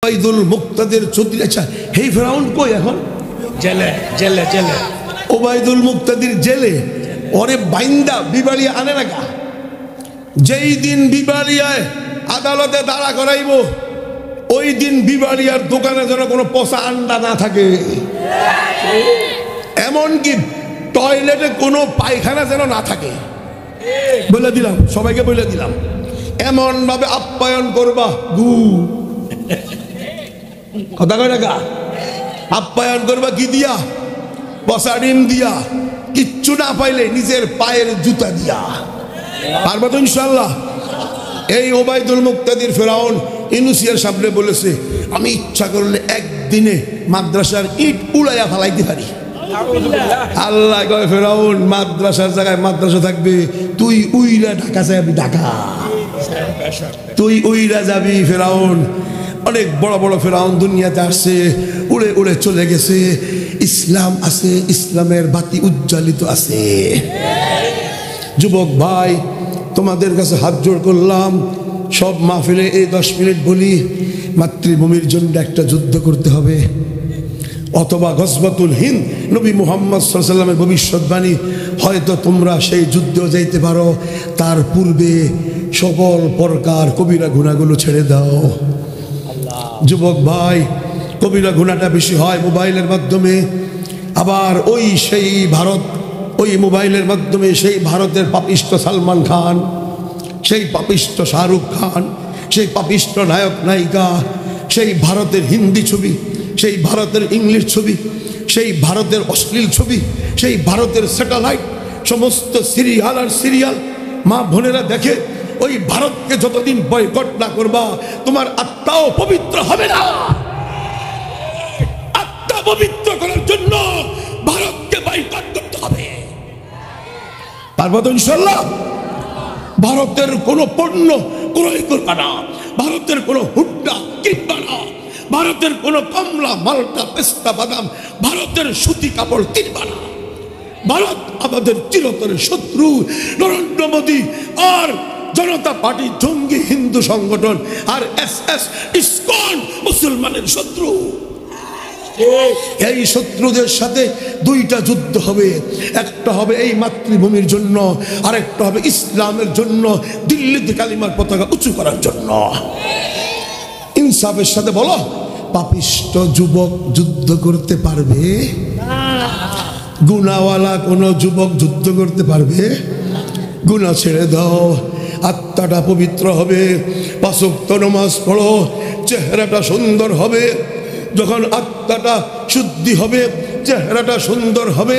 ওবাইদুল মুক্তাদির চৌধুরী। আচ্ছা, এই ফেরাউন কই এখন? জেলে জেলে জেলে। ওবাইদুল মুক্তাদির জেলে। ওরে বাইন্দা বিবাড়িয়া আনে না গা। যেই দিন বিবাড়িয়ায় আদালতে দাঁড়া করাইব, ওই দিন বিবাড়িয়ার দোকানে যেন কোনো পচা আন্ডা না থাকে, এমনকি টয়লেটে কোনো পায়খানা যেন না থাকে। বলে দিলাম, সবাইকে বলে দিলাম, এমন ভাবে আপ্যায়ন করবা গু কথা কয় না গা। আপ্যায়ন করবা কি দিয়া? পচা ডিম দিয়া, কিচ্ছু না পাইলে নিজের পায়ের জুতা দিয়া। পারবা তো ইনশাল্লাহ? এই ওবাইদুল মুক্তাদির ফেরাউন ইউনুসিয়ার সামনে বলেছে, আমি ইচ্ছা করলে একদিনে মাদ্রাসার ইট উড়াইয়া ফেলাইতে পারি। আল্লাহ কয়, ফেরাউন মাদ্রাসার জায়গায় মাদ্রাসা থাকবে, তুই উইরা ঢাকা যাবি, ঢাকা তুই উইরা যাবি। ফেরাউন, অনেক বড় বড় ফেরাউন দুনিয়াতে আসছে, উড়ে উড়ে চলে গেছে। ইসলাম আছে, ইসলামের বাতি উজ্জ্বলিত আছে। যুবক ভাই, তোমাদের কাছে হাত জোড় করলাম, সব মাহফিলে এই 10 মিনিট বলি, মাতৃভূমির জন্য একটা যুদ্ধ করতে হবে, অথবা গজবাতুল হিন্দ, নবী মুহাম্মদ সাল্লাল্লাহু আলাইহি ওয়াসাল্লামের ভবিষ্যৎবাণী, হয়তো তোমরা সেই যুদ্ধেও যাইতে পারো। তার পূর্বে সকল প্রকার কবিরা গুনাহগুলো ছেড়ে দাও। যুবক ভাই, কবিরা গুনাহটা বেশি হয় মোবাইলের মাধ্যমে। আবার ওই সেই ভারত, ওই মোবাইলের মাধ্যমে সেই ভারতের পাপিষ্ট সালমান খান, সেই পাপিষ্ট শাহরুখ খান, সেই পাপিষ্ট নায়ক নায়িকা, সেই ভারতের হিন্দি ছবি, সেই ভারতের ইংলিশ ছবি, সেই ভারতের অশ্লীল ছবি, সেই ভারতের স্যাটেলাইট, সমস্ত সিরিয়াল আর সিরিয়াল মা বোনেরা দেখে। ওই ভারতকে যতদিন বয়কট না করবা, তোমার আত্মাও পবিত্র হবে না। আত্মা পবিত্র করার জন্য ভারতকে বয়কট করতে হবে। পারবো তো ইনশাল্লাহ? ভারতের কোনো পণ্য ক্রয় করবা না, ভারতের কোনো হুড্ডা কিনবা না, ভারতের কোনো কমলা মালটা পেস্তা বাদাম, ভারতের সুতি কাপড় কিনবা না। ভারত আমাদের চিরতরের শত্রু। নরেন্দ্র মোদী আর জনতা পার্টি জঙ্গি হিন্দু সংগঠন, আর এসএস ইসকন মুসলমানের শত্রু। এই শত্রুদের সাথে দুইটা যুদ্ধ হবে। একটা হবে এই মাতৃভূমির জন্য, আর একটা হবে ইসলামের জন্য, দিল্লিতে কালিমার পতাকা উঁচু করার জন্য। ইনসাফের সাথে বলো, পাপিষ্ট যুবক যুদ্ধ করতে পারবে? গুনাহওয়ালা কোন যুবক যুদ্ধ করতে পারবে? গুনাহ ছেড়ে দাও, আত্মাটা পবিত্র হবে। 5 ওয়াক্ত নামাজ পড়ো, চেহারাটা সুন্দর হবে। যখন আত্মাটা শুদ্ধি হবে, চেহারাটা সুন্দর হবে,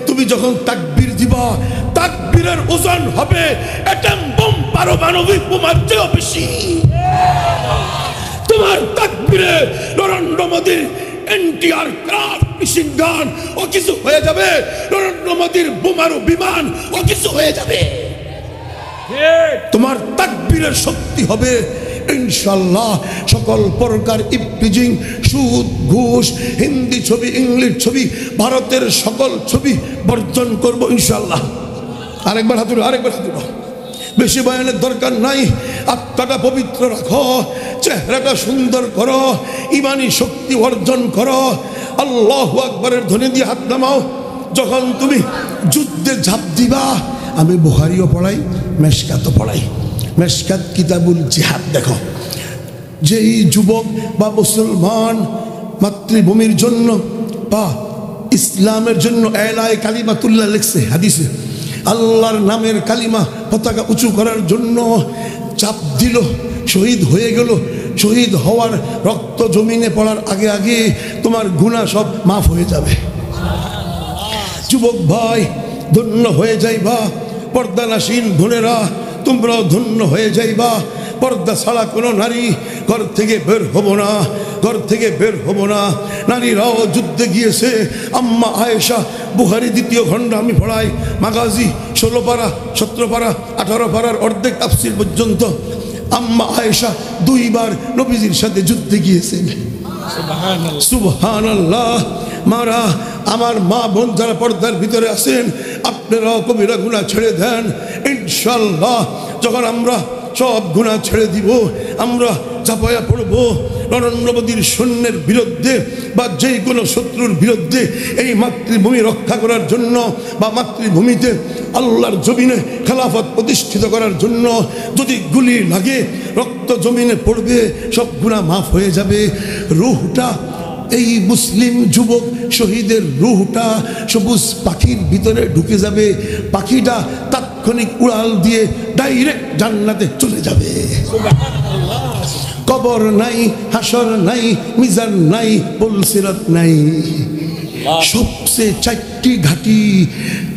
তুমি যখন তাকবীর দিবা, তাকবীরের ওজন হবে অ্যাটম বোম, পারমাণবিক বোমার চেয়েও বেশি। তোমার তাকবীরে নরেন্দ্র মোদীর এনটিআর ক্রাফট মেশিন গান ও কিছু হয়ে যাবে, নরেন্দ্র মোদীর বোমারু বিমান ও কিছু হয়ে যাবে। তোমার তাকবীরের শক্তি হবে ইনশাল্লাহ। সকল প্রকার ইফটিজিং, সুদ, ঘুষ, হিন্দি ছবি, ইংলিশ ছবি, ভারতের সকল ছবি বর্জন করব ইনশাল্লাহ। আরেকবার হাতুড়ো, আরেকবার হাতুড়ো। বেশি বয়ানের দরকার নাই। আত্মাটা পবিত্র রাখো, চেহারাটা সুন্দর করো, ইমানি শক্তি অর্জন করো। আল্লাহু আকবারের ধ্বনি দিয়ে হাত নামাও। যখন তুমি যুদ্ধে ঝাঁপ দিবা, আমি বুখারীও পড়াই, মেশকাতও পড়াই। মেশকাত কিতাবুল জিহাদ দেখো, যেই যুবক বা মুসলমান মাতৃভূমির জন্য বা ইসলামের জন্য এলায়ে কালিমাতুল্লাহ লিখছে হাদিসে, আল্লাহর নামের কালিমা পতাকা উঁচু করার জন্য চাপ দিল, শহীদ হয়ে গেল। শহীদ হওয়ার রক্ত জমিনে পড়ার আগে আগে তোমার গুনাহ সব মাফ হয়ে যাবে। যুবক ভাই, ধন্য হয়ে যাইবা। পর্দানাসীন বোনেরা, তোমরাও ধন্য হয়ে যাইবা। পর্দা ছাড়া কোনো নারী ঘর থেকে বের হবো না, ঘর থেকে বের হবো না। নারীরাও যুদ্ধে গিয়েছে। আম্মা আয়েশা, বুখারী 2য় খণ্ড আমি পড়াই, মাগাজি 16 পারা, 17 পারা, 18 পারার অর্ধেক তাফসীর পর্যন্ত। আম্মা আয়েশা 2 বার নবীজির সাথে যুদ্ধে গিয়েছেন। সুবহানাল্লাহ। মারা, আমার মা বোন যারা পর্দার ভিতরে আছেন, আপনারাও কবিরা গুনাহ ছেড়ে দেন ইনশাল্লাহ। যখন আমরা সব গুনাহ ছেড়ে দিব, আমরা ঝাঁপায়া পড়ব নরেন্দ্র মোদীর সৈন্যের বিরুদ্ধে বা যে কোনো শত্রুর বিরুদ্ধে। এই মাতৃভূমি রক্ষা করার জন্য বা মাতৃভূমিতে আল্লাহর জমিনে খেলাফত প্রতিষ্ঠিত করার জন্য যদি গুলি লাগে, রক্ত জমিনে পড়বে, সব গুনাহ মাফ হয়ে যাবে। রূহটা, এই মুসলিম যুবক শহীদের রূহটা সবুজ পাখির ভিতরে ঢুকে যাবে। পাখিটা তাৎক্ষণিক উড়াল দিয়ে ডাইরেক্ট জান্নাতে চলে যাবে। কবর নাই, হাসর নাই, মিজান নাই, পুলসিরাত নাই, সবচেয়ে 4টি ঘাটি।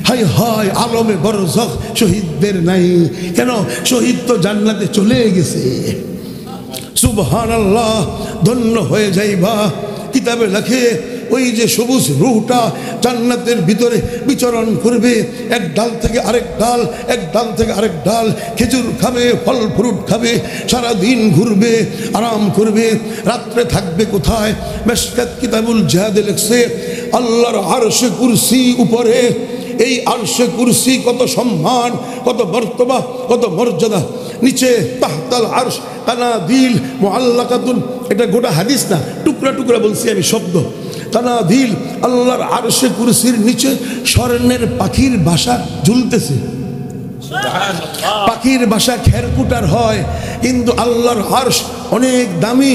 হায় হায় আলমে বরজখ শহীদদের নাই কেন? শহীদ তো জান্নাতে চলে গেছে। সুবহানাল্লাহ, ধন্য হয়ে যাইবা। কিতাবে লেখে ওই যে সবুজ রূহটা জান্নাতের ভিতরে বিচরণ করবে, এক ডাল থেকে আরেক ডাল, এক ডাল থেকে আরেক ডাল, খেজুর খাবে, ফল ফ্রুট খাবে, সারাদিন ঘুরবে, আরাম করবে। রাত্রে থাকবে কোথায়? মেশকাত কিতাবুল জিহাদে লেখছে আল্লাহর আরশে কুরসি উপরে। এই আরশে কুরসি কত সম্মান, কত মর্তবা, কত মর্যাদা। নিচে তাহতাল আরশ কানাদিল মুআল্লাকাতুন, এটা গোটা হাদিস না, টুকরা টুকরা বলছি আমি শব্দ। কানাদিল, আল্লাহর আরশে কুরসির নিচে স্বর্ণের পাখির বাসা ঝুলতেছে। পাখির বাসা খেরকুটার হয়, কিন্তু আল্লাহর আরশ অনেক দামি,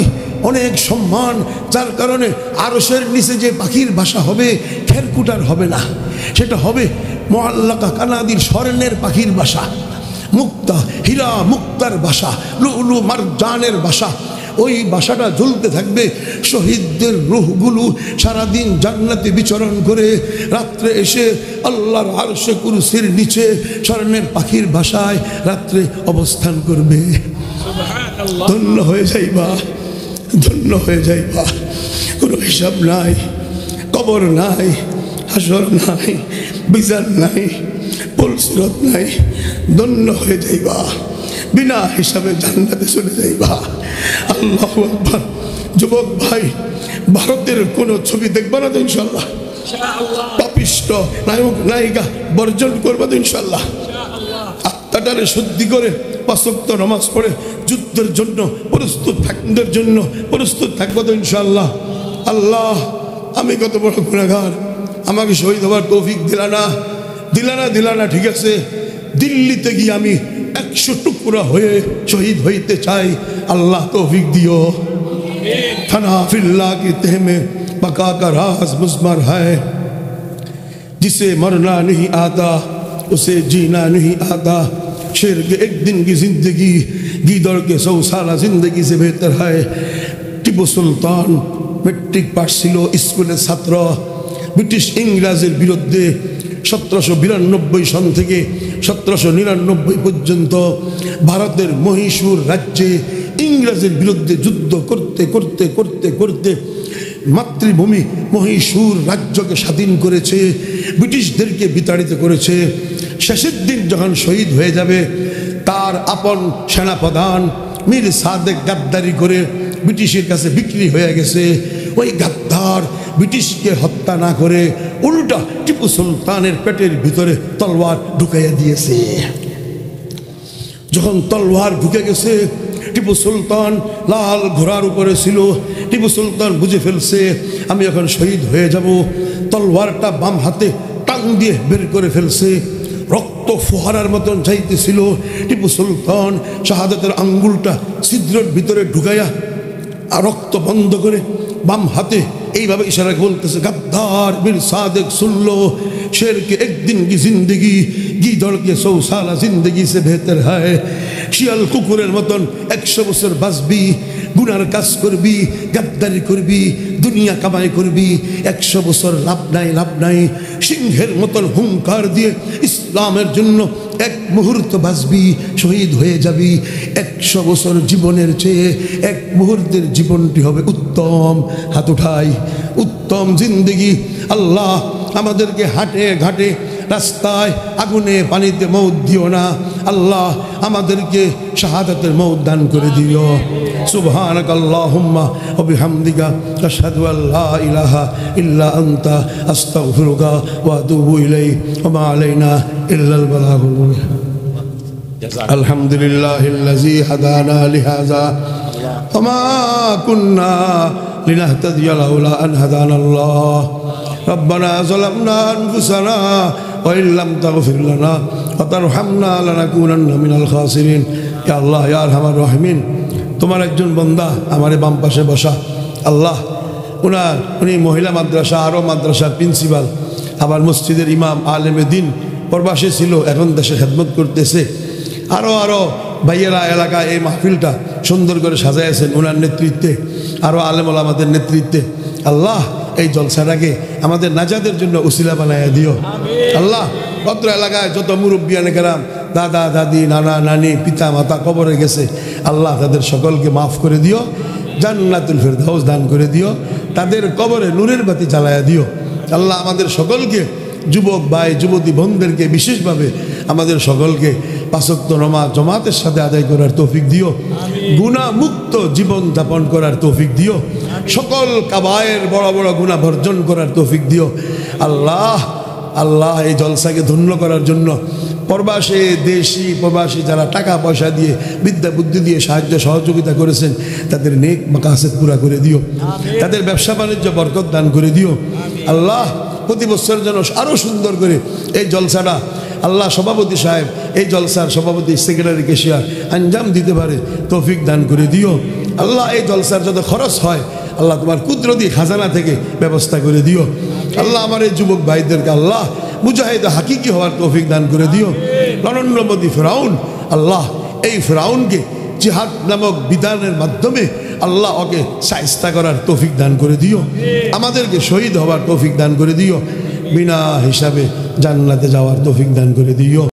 অনেক সম্মান, যার কারণে আরশের নিচে যে পাখির বাসা হবে খেরকুটার হবে না, সেটা হবে মুআল্লাকা কানাদিল, স্বর্ণের পাখির বাসা, মুক্তা, হীরা মুক্তার বাসা, লুলু মারজানের বাসা। ওই বাসাটা ঝুলতে থাকবে। শহীদদের রূহগুলো সারাদিন জান্নাতে বিচরণ করে রাত্রে এসে আল্লাহর আরশে কুরসির নিচে স্বর্ণের পাখির বাসায় রাত্রে অবস্থান করবে। ধন্য হয়ে যাইবা, ধন্য হয়ে যাইবা। কোনো হিসাব নাই, কবর নাই, হাসর নাই, বিজার নাই, পুলসিরাত নাই। ধন্য হয়ে যাইবা, বিনা হিসাবে জান্নাতে চলে যাইবা। আল্লাহু আকবার। যুবক ভাই, ভারতের কোন ছবি দেখবা না তো ইনশাআল্লাহ? পাপিষ্ট নায়ক নায়িকা বর্জন করবা তো ইনশাআল্লাহ? আত্মাটারে শুদ্ধি করে 5 ওয়াক্ত নামাজ পড়ে যুদ্ধের জন্য প্রস্তুত থাকবার জন্য প্রস্তুত থাকবো তো ইনশাআল্লাহ? আল্লাহ, আমি কত বড় গুনাহগার, আমাকে শহীদ হওয়ার তৌফিক দিলানা ঠিক আছে। দিল্লিতে গিয়ে আমি 100 টুকরা হয়ে শহীদ হইতে চাই, আল্লাহ তৌফিক দিও। फना फिल्ला की तह में बका का राज मुज़मर है, जिसे मरना नहीं आता उसे जीना नहीं आता। शेर के एक दिन की जिंदगी गीदड़ के 100 साल जिंदगी से बेहतर है। টিপু সুলতান মেট্রিক পাস ছিল, স্কুলের ছাত্র। ব্রিটিশ ইংরেজের বিরুদ্ধে 1792 সন থেকে 1799 পর্যন্ত ভারতের মহীশূর রাজ্যে ইংরেজের বিরুদ্ধে যুদ্ধ করতে করতে করতে করতে মাতৃভূমি মহীশূর রাজ্যকে স্বাধীন করেছে, ব্রিটিশদেরকে বিতাড়িত করেছে। শেষের দিন যখন শহীদ হয়ে যাবে, তার আপন সেনাপ্রধান মীর সাদেক গাদ্দারি করে ব্রিটিশের কাছে বিক্রি হয়ে গেছে। ওই গাদ্দার ব্রিটিশকে হত্যা না করে উল্টা টিপু সুলতানের পেটের ভিতরে তলোয়ার ঢুকাইয়া দিয়েছে। যখন তলোয়ার ঢুকে গেছে, টিপু সুলতান লাল ঘোড়ার উপরে ছিল। টিপু সুলতান বুঝে ফেলছে আমি এখন শহীদ হয়ে যাব। তলোয়ারটা বাম হাতে টান দিয়ে বের করে ফেলছে, রক্ত ফোয়ারার মতন যাইতেছিল। টিপু সুলতান শাহাদাতের আঙ্গুলটা ছিদ্রের ভিতরে ঢুকাইয়া আর রক্ত বন্ধ করে বাম হাতে এইভাবে ইশারা বলতেছে, गद्दार मीर सादिक सुन लो, शेर के एक दिन की जिंदगी गीदड़ के 100 साल जिंदगी से बेहतर है। শিয়াল কুকুরের মতন 100 বছর বাঁচবি, গুনার কাজ করবি, গাদ্দারি করবি, দুনিয়া কামাই করবি, 100 বছর লাভ নাই, লাভ নাই। সিংহের মতন হুঙ্কার দিয়ে ইসলামের জন্য এক মুহূর্ত বাঁচবি, শহীদ হয়ে যাবি। 100 বছর জীবনের চেয়ে এক মুহূর্তের জীবনটি হবে উত্তম। হাত উঠাই, উত্তম জিন্দগি। আল্লাহ আমাদেরকে হাটে ঘাটে রাস্তায় আগুনে পানিতে মৌত দিও না। আল্লাহ আমাদেরকে শাহাদাতের মৌত দান করে দিও। সুবহানাক আল্লাহুম্মা ওয়া বিহামদিকা আশহাদু আল্লা ইলাহা ইল্লা আনতা আস্তাগফিরুকা ওয়া আতুবু ইলাইক ওয়া মা আলাইনা ইল্লাল বালাগুল মুবিন। আলহামদুলিল্লাহিল্লাযী হাদানা লিহাযা ওয়া মা কুন্না লিনাহতাদিয়া লাউলা আন হাদানাল্লাহ রব্বানা যালামনা আনফুসানা ওয়া ইল্লাম তাগফির লানা ওয়া তারহামনা লানাকুনান্না মিনাল খাসিরিন। ইয়া আল্লাহ ইয়া আরহামার রাহিমিন, তোমার একজন বান্দা আমার বাম পাশে বসা, আল্লাহ উনি মহিলা মাদ্রাসা, আরও মাদ্রাসার প্রিন্সিপাল, আবার মসজিদের ইমাম, আলেমে দিন, প্রবাসী ছিল, এখন দেশে খেদমত করতেছে। আরও ভাইয়েরা এলাকায় এই মাহফিলটা সুন্দর করে সাজাইছেন ওনার নেতৃত্বে, আরও আলেম ওলামাদের নেতৃত্বে। আল্লাহ এই জলসাটাকে আমাদের নাজাদের জন্য উসিলা বানাইয়া দিও। আল্লাহ ভদ্র এলাকায় যত মুরব্বিয়ানে কেরাম, দাদা দাদি, নানা নানি, পিতা মাতা কবরে গেছে, আল্লাহ তাদের সকলকে মাফ করে দিও, জান্নাতুল ফেরদাউস দান করে দিও, তাদের কবরে নূরের বাতি জ্বালায়া দিও। আল্লাহ আমাদের সকলকে, যুবক ভাই যুবতী বোনদেরকে বিশেষভাবে আমাদের সকলকে পাঁচ ওয়াক্ত নামাজ জামাতের সাথে আদায় করার তৌফিক দিও, গুনাহ মুক্ত জীবন যাপন করার তৌফিক দিও, সকল কাবায়ের বড় বড় গুনাহ বর্জন করার তৌফিক দিও। আল্লাহ আল্লাহ এই জলসাকে ধন্য করার জন্য প্রবাসী দেশি প্রবাসী যারা টাকা পয়সা দিয়ে বিদ্যা বুদ্ধি দিয়ে সাহায্য সহযোগিতা করেছেন, তাদের নেক মাকাসেদ পুরা করে দিও, তাদের ব্যবসা বাণিজ্য বরকত দান করে দিও। আল্লাহ প্রতি বছর যেন আরও সুন্দর করে এই জলসাটা, আল্লাহ সভাপতি সাহেব এই জলসার সভাপতি, সেক্রেটারি, কেশিয়ার আঞ্জাম দিতে পারে তৌফিক দান করে দিও। আল্লাহ এই জলসার যত খরচ হয় আল্লাহ তোমার কুদরতি খাজানা থেকে ব্যবস্থা করে দিও। আল্লাহ আমার এই যুবক ভাইদেরকে আল্লাহ মুজাহিদ হাকিকি হওয়ার তৌফিক দান করে দিও। নরেন্দ্রমোদী ফেরাউন, আল্লাহ এই ফেরাউনকে জিহাদ নামক বিধানের মাধ্যমে আল্লাহ ওকে শায়েস্তা করার তৌফিক দান করে দিও, আমাদেরকে শহীদ হওয়ার তৌফিক দান করে দিও, বিনা হিসাবে জান্নাতে যাওয়ার তৌফিক দান করে দিও।